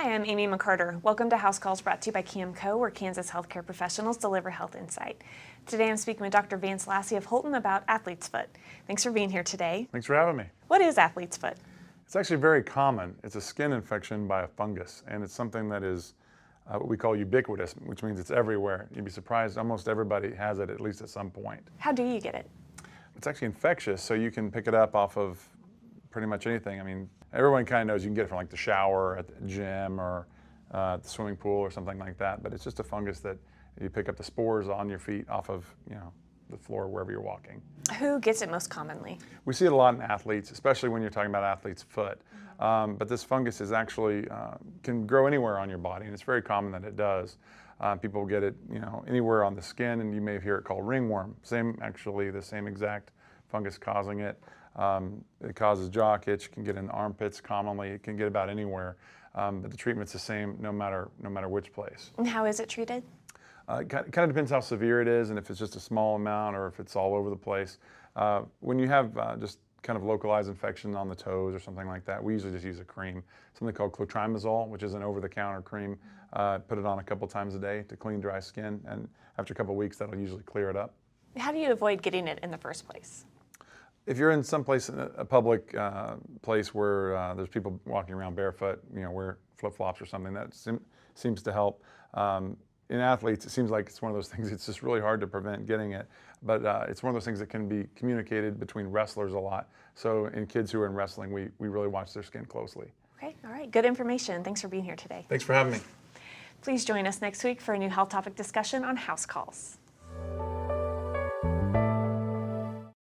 Hi, I'm Amy McCarter. Welcome to House Calls, brought to you by CAMCO, where Kansas healthcare professionals deliver health insight. Today I'm speaking with Dr. Vance Lassie of Holton about athlete's foot. Thanks for being here today. Thanks for having me. What is athlete's foot? It's actually very common. It's a skin infection by a fungus, and it's something that is what we call ubiquitous, which means it's everywhere. You'd be surprised, almost everybody has it at least at some point. How do you get it? It's actually infectious, so you can pick it up off of pretty much anything. I mean, everyone kind of knows you can get it from like the shower, at the gym, or the swimming pool or something like that, but it's just a fungus that you pick up the spores on your feet off of, the floor wherever you're walking. Who gets it most commonly? We see it a lot in athletes, especially when you're talking about athlete's foot. But this fungus is actually can grow anywhere on your body, and it's very common that it does. People get it, anywhere on the skin, and you may hear it called ringworm. The same exact fungus causing it. It causes jock itch. Can get in the armpits commonly. It can get about anywhere, but the treatment's the same no matter which place. And how is it treated? It kind of depends how severe it is and if it's just a small amount or if it's all over the place. When you have just kind of localized infection on the toes or something like that, we usually just use a cream, something called clotrimazole, which is an over-the-counter cream. Put it on a couple times a day to clean dry skin, and after a couple of weeks, that'll usually clear it up. How do you avoid getting it in the first place? If you're in some place, a public place where there's people walking around barefoot, wear flip-flops or something, that seems to help. In athletes, it seems like it's one of those things, it's just really hard to prevent getting it, but it's one of those things that can be communicated between wrestlers a lot. So in kids who are in wrestling, we really watch their skin closely. Okay, all right, good information. Thanks for being here today. Thanks for having me. Please join us next week for a new health topic discussion on House Calls.